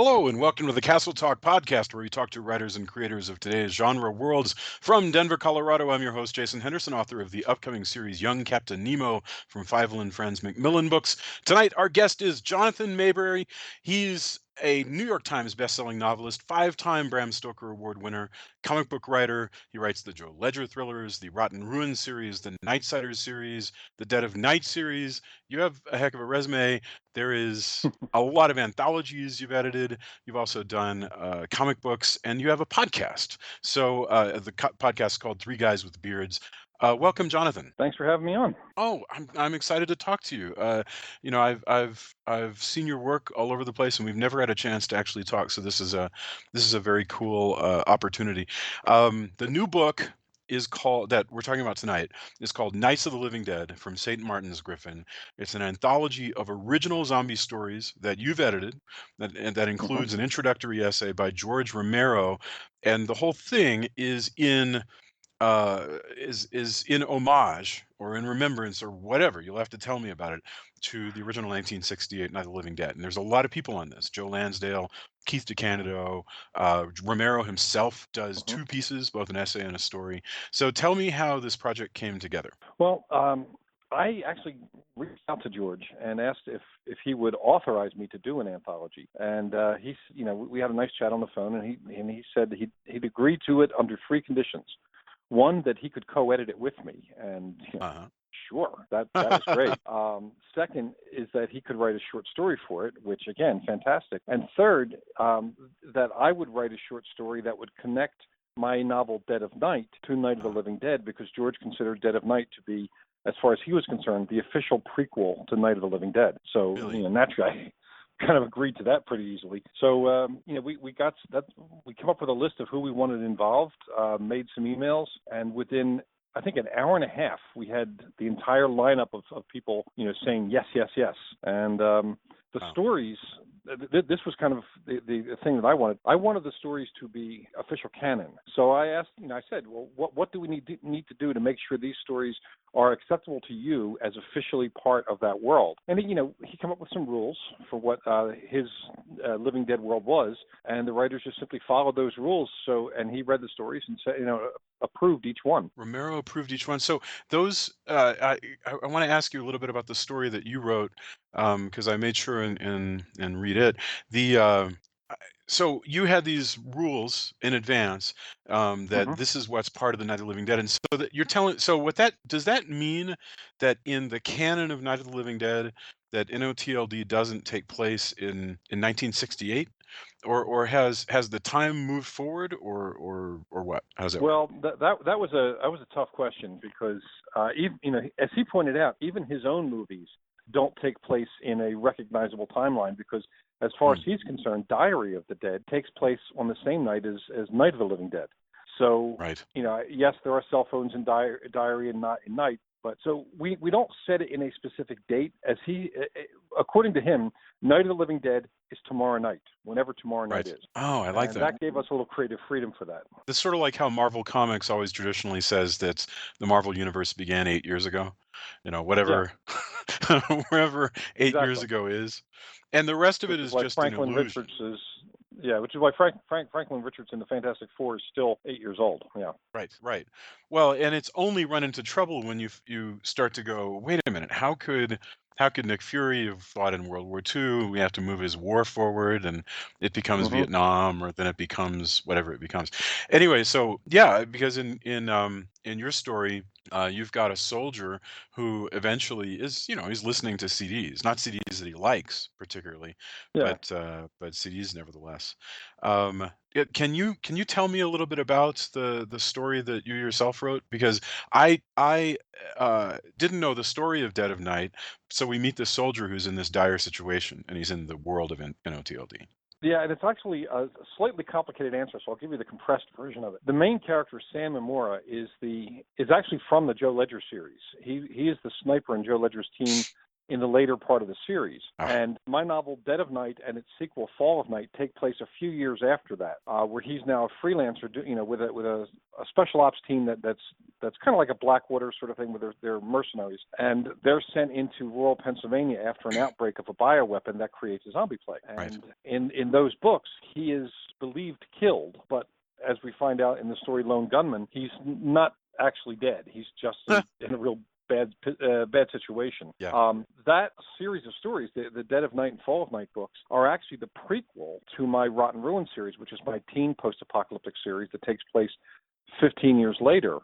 Hello, and welcome to the Castle Talk podcast, where we talk to writers and creators of today's genre worlds. From Denver, Colorado, I'm your host, Jason Henderson, author of the upcoming series Young Captain Nemo from Fievel and Friends Macmillan Books. Tonight, our guest is Jonathan Maberry. He's a New York Times bestselling novelist, five-time Bram Stoker Award winner, comic book writer. He writes the Joe Ledger thrillers, the Rotten Ruins series, the Nightsiders series, the Dead of Night series. You have a heck of a resume. There is a lot of anthologies you've edited. You've also done comic books, and you have a podcast. So the podcast is called Three Guys with Beards. Welcome, Jonathan. Thanks for having me on. Oh, I'm excited to talk to you. I've seen your work all over the place, and we've never had a chance to actually talk. So this is a very cool opportunity. The new book is called that we're talking about tonight is called Nights of the Living Dead from St. Martin's Griffin. It's an anthology of original zombie stories that you've edited, and that hmm includes an introductory essay by George Romero, and the whole thing is in homage or in remembrance or whatever. You'll have to tell me about it, to the original 1968 Night of the Living Dead. And there's a lot of people on this: Joe Lansdale, Keith DeCandido, Romero himself does hmm two pieces, both an essay and a story. So tell me how this project came together. Well, I actually reached out to George and asked if he would authorize me to do an anthology, and we had a nice chat on the phone, and he said he'd agree to it under three conditions. One, that he could co-edit it with me, and Uh-huh. sure, that was great. Second is that he could write a short story for it, which again, fantastic. And third, that I would write a short story that would connect my novel Dead of Night to Night of the Living Dead, because George considered Dead of Night to be, as far as he was concerned, the official prequel to Night of the Living Dead. So Really? naturally, I kind of agreed to that pretty easily. So we got that. We came up with a list of who we wanted involved, made some emails, and within, I think, an hour and a half, we had the entire lineup of people, saying yes, yes, yes. And the Wow. stories, this was kind of the thing that I wanted. I wanted the stories to be official canon. So I asked, I said, well, what do we need to do to make sure these stories are acceptable to you as officially part of that world? And he came up with some rules for what his Living Dead world was, and the writers just simply followed those rules. And he read the stories and said, approved each one. Romero approved each one. So those, I want to ask you a little bit about the story that you wrote, because I made sure and read it. The so you had these rules in advance, that hmm this is what's part of the Night of the Living Dead, and so that you're telling. So what that does that mean that in the canon of Night of the Living Dead, that NOTLD doesn't take place in 1968, or has the time moved forward, or what? How does that work? Well, that was a tough question, because even, as he pointed out, even his own movies don't take place in a recognizable timeline, because as far as Hmm. he's concerned, Diary of the Dead takes place on the same night as Night of the Living Dead. So, Right. yes, there are cell phones in Diary and not in Night, but so we don't set it in a specific date. According to him, Night of the Living Dead is tomorrow night, whenever tomorrow night Right. is. Oh, I like And that. that gave us a little creative freedom for that. It's sort of like how Marvel Comics always traditionally says that the Marvel Universe began 8 years ago. Yeah, Whatever, wherever 8 years exactly. ago is, and the rest of it Which is is why just an Franklin Richards illusion. is, yeah, which is why Franklin Richards in the Fantastic Four is still 8 years old. Yeah. Right, right. Well, and it's only run into trouble when you start to go, wait a minute, how could Nick Fury have fought in World War II? We have to move his war forward, and it becomes hmm Vietnam, or then it becomes whatever it becomes. Anyway, so yeah, because in your story, you've got a soldier who eventually is, he's listening to CDs, not CDs that he likes particularly, Yeah. but CDs nevertheless. Can you tell me a little bit about the story that you yourself wrote? Because I didn't know the story of Dead of Night, so we meet the soldier who's in this dire situation, and he's in the world of NOTLD. Yeah, and it's actually a slightly complicated answer, so I'll give you the compressed version of it. The main character, Sam Amora, is actually from the Joe Ledger series. He is the sniper in Joe Ledger's team in the later part of the series. Ah, And my novel Dead of Night and its sequel Fall of Night take place a few years after that, where he's now a freelancer, with a special ops team that's kind of like a Blackwater sort of thing, where they're mercenaries, and they're sent into rural Pennsylvania after an outbreak of a bioweapon that creates a zombie plague. right. And in those books, he is believed killed, but as we find out in the story Lone Gunman, he's not actually dead. He's just in a real bad situation. Yeah. That series of stories, the Dead of Night and Fall of Night books, are actually the prequel to my Rotten Ruin series, which is my teen post-apocalyptic series that takes place 15 years later.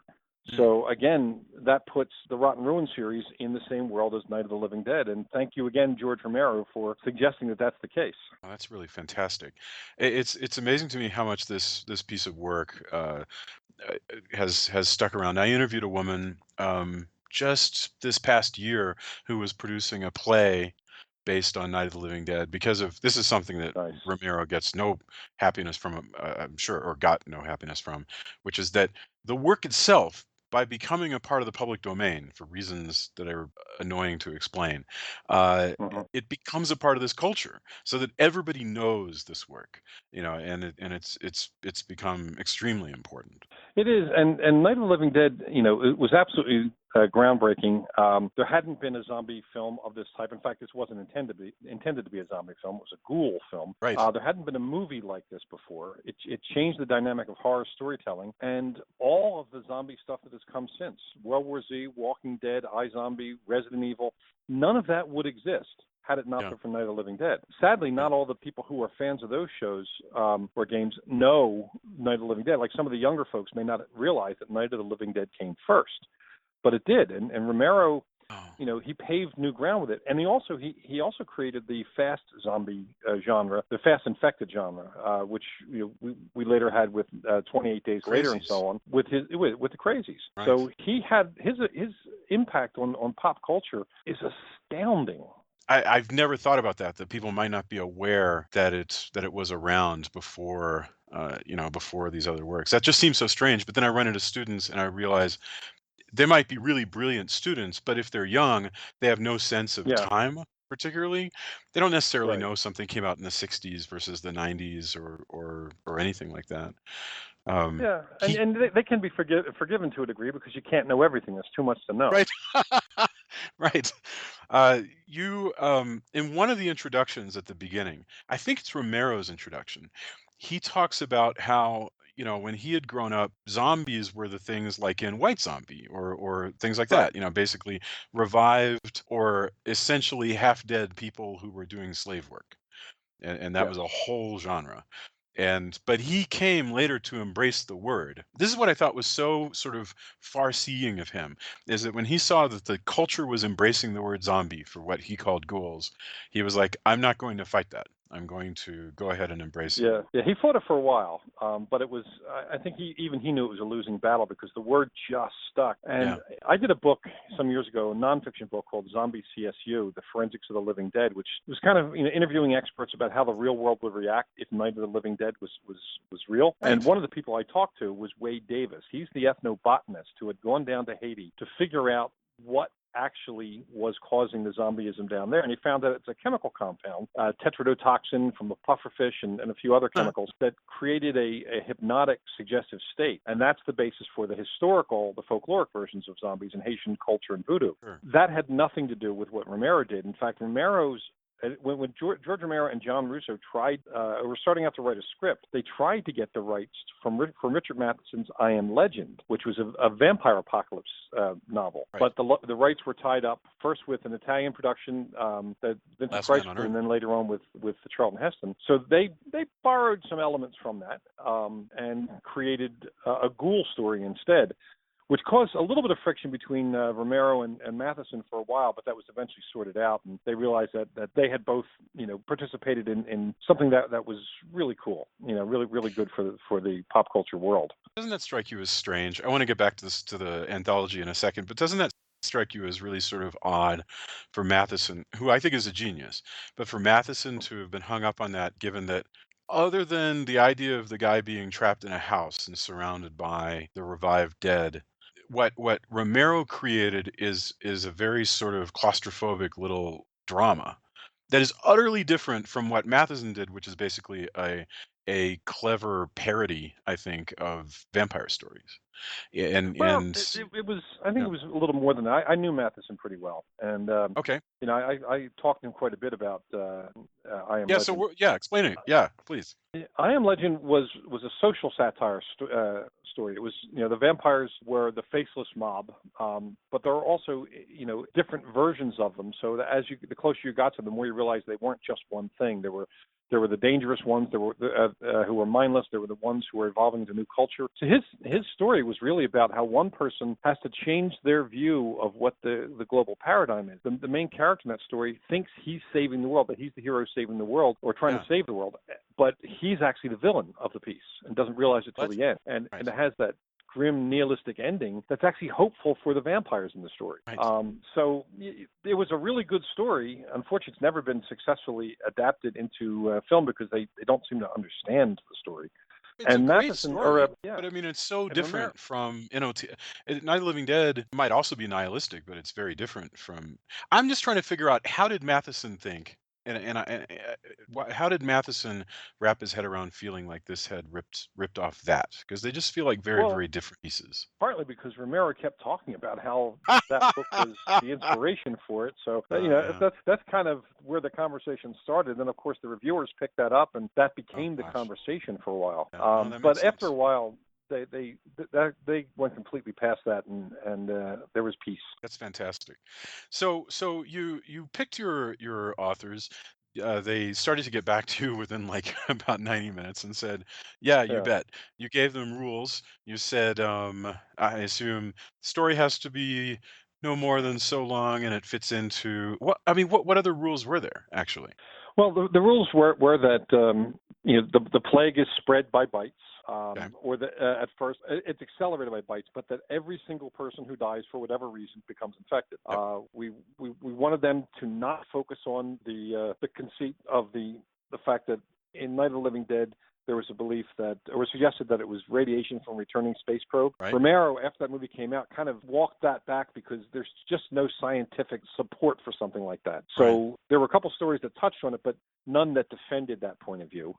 So again, that puts the Rotten Ruin series in the same world as Night of the Living Dead. And thank you again, George Romero, for suggesting that that's the case. Oh, that's really fantastic. It's amazing to me how much this piece of work has stuck around. I interviewed a woman just this past year who was producing a play based on Night of the Living Dead because of this is something that Nice. Romero gets no happiness from, I'm sure, or got no happiness from, which is that the work itself, by becoming a part of the public domain for reasons that are annoying to explain, uh, Hmm. it becomes a part of this culture, so that everybody knows this work, and it's become extremely important. It is, and Night of the Living Dead, it was absolutely groundbreaking. There hadn't been a zombie film of this type. In fact, this wasn't intended to be a zombie film. It was a ghoul film. Right. There hadn't been a movie like this before. It changed the dynamic of horror storytelling, and all of the zombie stuff that has come since World War Z, Walking Dead, iZombie, Resident Evil, none of that would exist had it not Yeah. been for Night of the Living Dead. Sadly, not all the people who are fans of those shows or games know Night of the Living Dead. Like some of the younger folks may not realize that Night of the Living Dead came first, but it did. And Romero, Oh, he paved new ground with it. And he also created the fast zombie genre, the fast infected genre, which we later had with 28 Days Later and crazies. so on with the Crazies. Right. So he had his impact on pop culture is astounding. I've never thought about that people might not be aware that it was around before, before these other works. That just seems so strange. But then I run into students and I realize they might be really brilliant students, but if they're young, they have no sense of Yeah, time. Particularly, they don't necessarily right. know something came out in the '60s versus the '90s or anything like that. Um, Yeah, and he they can be forgiven to a degree because you can't know everything. There's too much to know. right. Right. You in one of the introductions at the beginning, I think it's Romero's introduction. He talks about how, when he had grown up, zombies were the things like in White Zombie or things like Right. that, basically revived or essentially half dead people who were doing slave work. And that Yes. was a whole genre. But he came later to embrace the word. This is what I thought was so sort of far-seeing of him, is that when he saw that the culture was embracing the word zombie for what he called ghouls, he was like, I'm not going to fight that. I'm going to go ahead and embrace it. Yeah. He fought it for a while, but it was. I think he knew it was a losing battle because the word just stuck. And Yeah. I did a book some years ago, a nonfiction book called Zombie CSU: The Forensics of the Living Dead, which was kind of interviewing experts about how the real world would react if Night of the Living Dead was real. And Right. one of the people I talked to was Wade Davis. He's the ethnobotanist who had gone down to Haiti to figure out what actually was causing the zombieism down there. And he found that it's a chemical compound, tetrodotoxin from a pufferfish and a few other Huh. chemicals that created a hypnotic, suggestive state. And that's the basis for the folkloric versions of zombies in Haitian culture and voodoo. Sure. That had nothing to do with what Romero did. In fact, when George Romero and John Russo were starting out to write a script, they tried to get the rights from Richard Matheson's I Am Legend, which was a vampire apocalypse novel. Right. But the rights were tied up first with an Italian production that Vincent Last Price Man on crew, Earth. and then later on with Charlton Heston. So they borrowed some elements from that and created a ghoul story instead, which caused a little bit of friction between Romero and Matheson for a while, but that was eventually sorted out, and they realized that they had both, participated in something that was really cool, really really good for the pop culture world. Doesn't that strike you as strange? I want to get back to the anthology in a second, but doesn't that strike you as really sort of odd for Matheson, who I think is a genius, but for Matheson to have been hung up on that, given that other than the idea of the guy being trapped in a house and surrounded by the revived dead, what Romero created is a very sort of claustrophobic little drama that is utterly different from what Matheson did, which is basically a clever parody, I think, of vampire stories. Well, And it was. I think yeah. it was a little more than that. I knew Matheson pretty well, and Okay. I talked to him quite a bit about I Am Yeah, so Legend. yeah, explain it. Yeah, please. I Am Legend was a social satire story. It was, the vampires were the faceless mob, but there are also, different versions of them. So that the closer you got to them, the more you realized they weren't just one thing. There were the dangerous ones. There were who were mindless. There were the ones who were evolving into new culture. So his story was really about how one person has to change their view of what the global paradigm is. The main character in that story thinks he's saving the world, that he's the hero saving the world or trying Yeah. to save the world, but he's actually the villain of the piece and doesn't realize it till the end. And Right. and it has that grim nihilistic ending that's actually hopeful for the vampires in the story. Right. So it was a really good story. Unfortunately, it's never been successfully adapted into film because they don't seem to understand the story. It's a And great Matheson, story, yeah, but I mean, it's so and Romero. different from, Night of the Living Dead might also be nihilistic, but it's very different from. I'm just trying to figure out how did Matheson think, how did Matheson wrap his head around feeling like this had ripped off that? Because they just feel like very, Well, very different pieces. partly because Romero kept talking about how that book was the inspiration for it. So Yeah. that's kind of where the conversation started. Then of course the reviewers picked that up, and that Oh became the gosh. conversation for a while. Yeah. No, that But makes after sense. a while, they went completely past that, and there was peace. That's fantastic. So you picked your authors. They started to get back to you within like about 90 minutes and said, "Yeah, you Yeah. bet." You gave them rules. You said, "I assume story has to be no more than so long, and it fits into what? I mean, what other rules were there actually?" Well, the rules were that the plague is spread by bites, Okay. or that at first it's accelerated by bites, but that every single person who dies for whatever reason becomes infected. Yep. We wanted them to not focus on the conceit of the fact that in Night of the Living Dead there was a belief that, or was suggested that it was radiation from returning space probe. Right. Romero, after that movie came out, kind of walked that back because there's just no scientific support for something like that. So there were a couple stories that touched on it, but none that defended that point of view.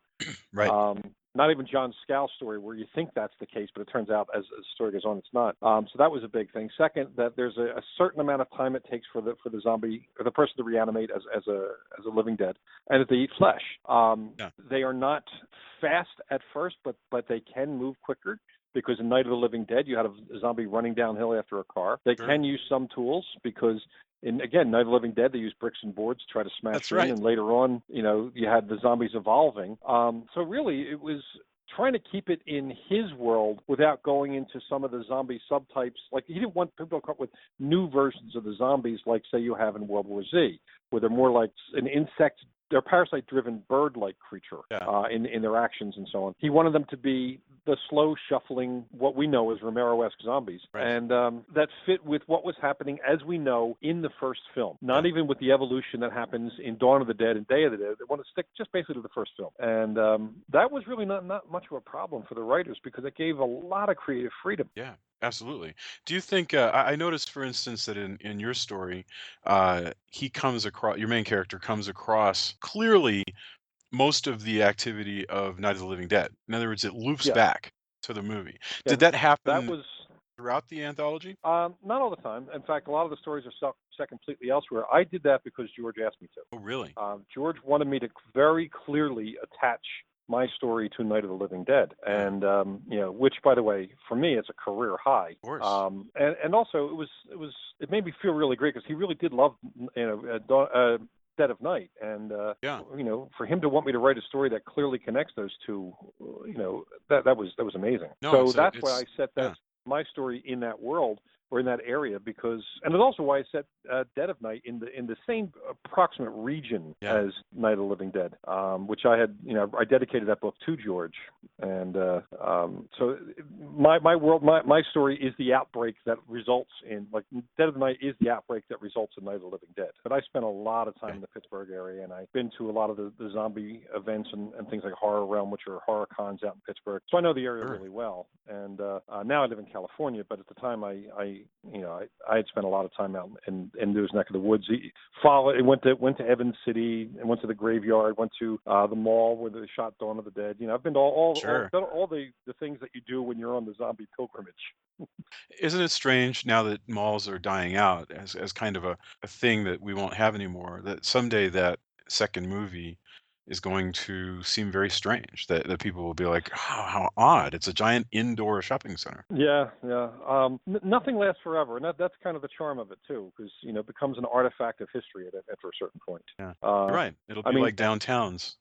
Right. Not even John Scal's story, where you think that's the case, but it turns out as the story goes on, it's not. So that was a big thing. Second, that there's a certain amount of time it takes for the zombie or the person to reanimate as a living dead, and that they eat flesh. Yeah. They are not fast at first, but they can move quicker. Because in Night of the Living Dead, you had a zombie running downhill after a car. They Sure. can use some tools because again, Night of the Living Dead, they use bricks and boards to try to smash That's in, right. and later on, you had the zombies evolving. So really, it was trying to keep it in his world without going into some of the zombie subtypes. Like, he didn't want people to come up with new versions of the zombies, like say you have in World War Z, where they're more like an insect. They're parasite-driven bird-like creature in their actions and so on. He wanted them to be the slow shuffling, what we know as Romero-esque zombies, Right. and that fit with what was happening as we know in the first film. Not even with the evolution that happens in Dawn of the Dead and Day of the Dead. They want to stick just basically to the first film, and that was really not much of a problem for the writers because it gave a lot of creative freedom. Yeah, absolutely. Do you think I noticed, for instance, that in your story, he comes across your main character comes across clearly most of the activity of Night of the Living Dead. In other words, it loops Yes, back to the movie. yeah, Did that that happen was. throughout the anthology? Not all the time. In fact, a lot of the stories are set completely elsewhere. I did that because George asked me to. Oh, really? George wanted me to very clearly attach my story to Night of the Living Dead, and which, by the way, for me, it's a career high. Of course. And also it made me feel really great because he really did love Dead of Night, and Yeah. for him to want me to write a story that clearly connects those two, that was amazing. No, So it's that's why I set yeah. my story in that world. or in that area, because, and it's also why I set Dead of Night in the same approximate region Yeah. as Night of the Living Dead, which I had, I dedicated that book to George, and so my world, my story is the outbreak that results in, like, Dead of the Night is the outbreak that results in Night of the Living Dead. But I spent a lot of time in the Pittsburgh area, and I've been to a lot of the zombie events and things like Horror Realm, which are horror cons out in Pittsburgh. So I know the area really well. And now I live in California, but at the time I had spent a lot of time out in those neck of the woods. Went to Evans City and went to the graveyard, went to the mall where they shot Dawn of the Dead. I've been to all the things that you do when you're on the zombie pilgrimage. Isn't it strange now that malls are dying out as kind of a thing that we won't have anymore, that someday that second movie is going to seem very strange, that people will be like, how odd. It's a giant indoor shopping center. Yeah. Nothing lasts forever, and that's kind of the charm of it too, because it becomes an artifact of history after a certain point. Yeah, you're right. It'll be like downtowns.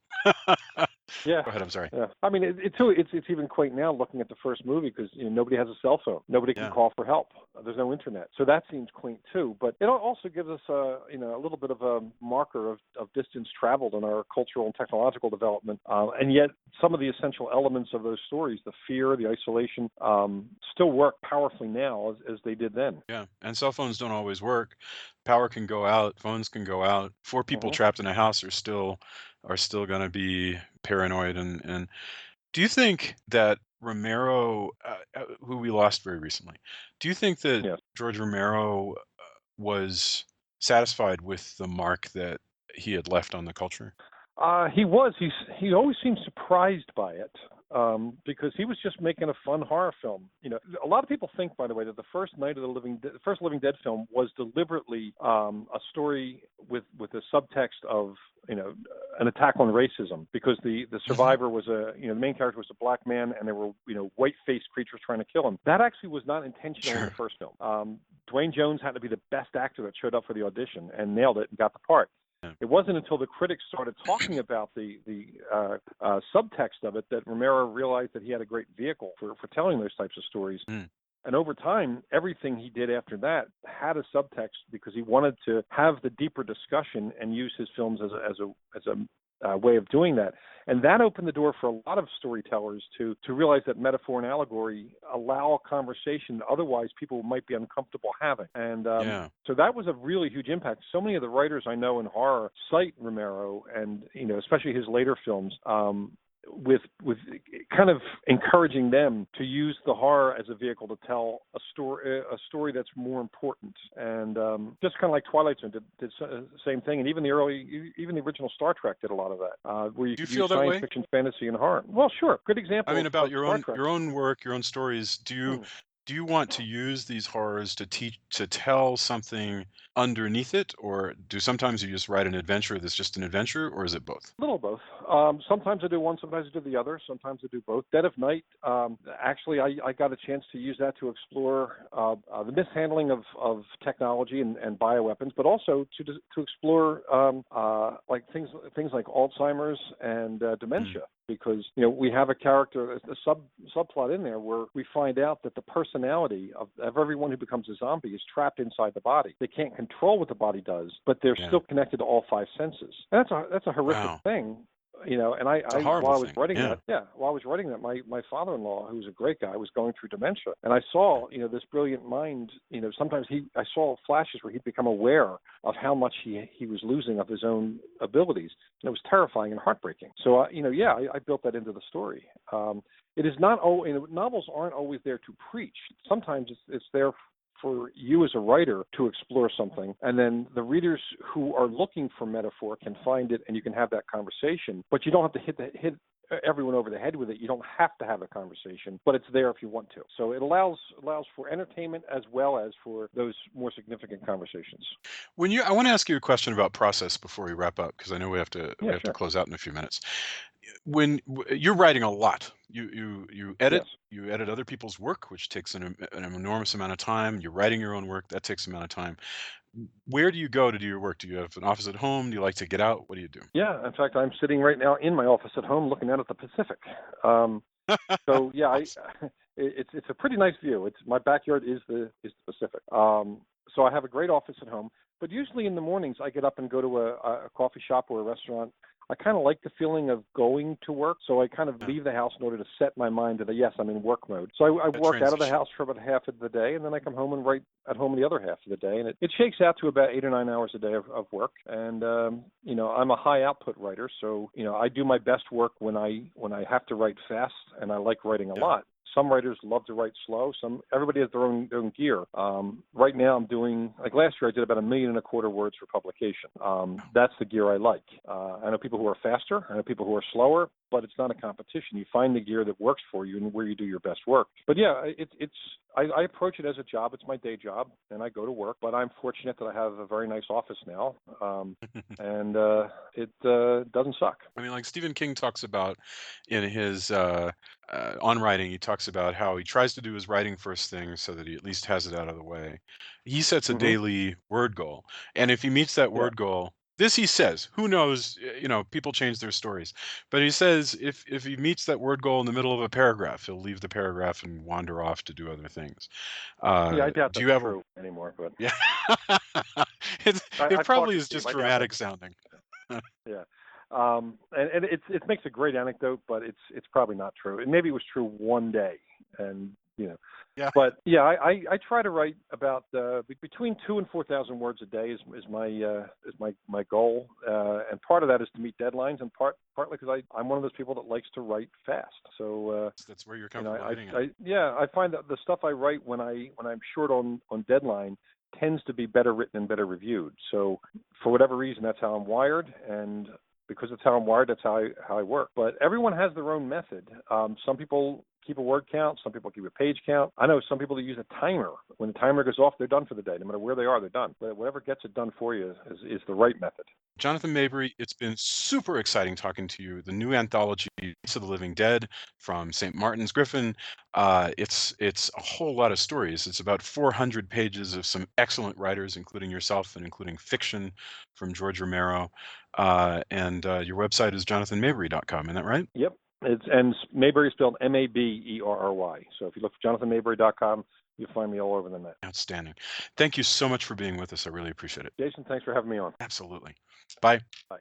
Yeah. Go ahead. I'm sorry. Yeah. I mean, it's even quaint now looking at the first movie, because nobody has a cell phone, nobody can call for help. There's no internet, so that seems quaint too. But it also gives us a little bit of a marker of distance traveled in our cultural and technological development, and yet some of the essential elements of those stories, the fear, the isolation, still work powerfully now as they did then. Yeah, and cell phones don't always work. Power can go out, phones can go out. Four people trapped in a house are still going to be paranoid. And do you think that Romero, who we lost very recently, do you think that George Romero was satisfied with the mark that he had left on the culture? He was. He always seemed surprised by it, because he was just making a fun horror film. A lot of people think, by the way, that the first Living Dead film was deliberately a story with a subtext of an attack on racism, because the survivor was the main character was a black man, and there were white-faced creatures trying to kill him. That actually was not intentional in the first film. Dwayne Jones had to be the best actor that showed up for the audition and nailed it and got the part. It wasn't until the critics started talking about the subtext of it that Romero realized that he had a great vehicle for telling those types of stories. And over time, everything he did after that had a subtext, because he wanted to have the deeper discussion and use his films as a way of doing that. And that opened the door for a lot of storytellers to realize that metaphor and allegory allow a conversation that otherwise people might be uncomfortable having. And so that was a really huge impact. So many of the writers I know in horror cite Romero, and especially his later films, with kind of encouraging them to use the horror as a vehicle to tell a story that's more important. And just kind of like Twilight Zone did the same thing, and even the original Star Trek did a lot of that, where you could use science fiction, fantasy, and horror. Well, sure, good example. I mean, about your own work, your own stories. Do you want to use these horrors to tell something underneath it, or do sometimes you just write an adventure that's just an adventure, or is it both? A little both. Sometimes I do one, sometimes I do the other, sometimes I do both. Dead of Night, actually, I got a chance to use that to explore the mishandling of technology and bioweapons, but also to explore like things like Alzheimer's and dementia. Because we have a character, a subplot in there where we find out that the personality of everyone who becomes a zombie is trapped inside the body. They can't control what the body does, but they're still connected to all five senses. And that's a horrific thing. And while I was writing that, my father-in-law, who was a great guy, was going through dementia, and I saw, this brilliant mind. Sometimes I saw flashes where he'd become aware of how much he was losing of his own abilities, and it was terrifying and heartbreaking. So, I built that into the story. It is not novels aren't always there to preach. Sometimes it's there for you as a writer to explore something, and then the readers who are looking for metaphor can find it, and you can have that conversation. But you don't have to hit everyone over the head with it. You don't have to have a conversation, but it's there if you want to. So it allows for entertainment as well as for those more significant conversations. I want to ask you a question about process before we wrap up, because I know we have to close out in a few minutes. When you're writing a lot, you edit. Yes. You edit other people's work, which takes an enormous amount of time. You're writing your own work, that takes an amount of time. Where do you go to do your work? Do you have an office at home? Do you like to get out? What do you do? Yeah, in fact, I'm sitting right now in my office at home looking out at the Pacific. So yeah, it's a pretty nice view. It's my backyard is the Pacific. So I have a great office at home. But usually in the mornings, I get up and go to a coffee shop or a restaurant. I kind of like the feeling of going to work, so I kind of leave the house in order to set my mind to yes, I'm in work mode. So I work out of the house for about half of the day, and then I come home and write at home the other half of the day, and it shakes out to about 8 or 9 hours a day of work. And I'm a high output writer, so I do my best work when I have to write fast, and I like writing a lot. Some writers love to write slow. Everybody has their own gear. Right now, I'm doing, like last year, I did about 1.25 million words for publication. That's the gear I like. I know people who are faster. I know people who are slower, but it's not a competition. You find the gear that works for you and where you do your best work. But yeah, I approach it as a job. It's my day job, and I go to work. But I'm fortunate that I have a very nice office now, and it doesn't suck. I mean, like Stephen King talks about in his on writing, he talks about how he tries to do his writing first thing so that he at least has it out of the way. He sets a daily word goal, and if he meets that word goal, this he says, who knows, people change their stories, but he says if he meets that word goal in the middle of a paragraph, he'll leave the paragraph and wander off to do other things. Yeah, I doubt Do that's you have true anymore, but yeah. It I've talked probably to is Steve. just I doubt dramatic that. sounding. Yeah. And it makes a great anecdote, but it's probably not true. And maybe it was true one day, and Yeah. But yeah, I try to write about between 2,000 and 4,000 words a day is my goal, and part of that is to meet deadlines, and partly because I'm one of those people that likes to write fast. So That's where you're comfortable hitting it. I find that the stuff I write when I'm short on deadline tends to be better written and better reviewed. So for whatever reason, that's how I'm wired, and because it's how I'm wired, that's how I work. But everyone has their own method. Some people keep a word count. Some people keep a page count. I know some people that use a timer. When the timer goes off, they're done for the day. No matter where they are, they're done. But whatever gets it done for you is the right method. Jonathan Maberry, it's been super exciting talking to you. The new anthology, Peace of the Living Dead, from St. Martin's Griffin. It's a whole lot of stories. It's about 400 pages of some excellent writers, including yourself and including fiction from George Romero. And your website is jonathanmaberry.com. Isn't that right? Yep. And Maberry spelled Maberry. So if you look for jonathanmaberry.com, you'll find me all over the net. Outstanding. Thank you so much for being with us. I really appreciate it. Jason, thanks for having me on. Absolutely. Bye. Bye.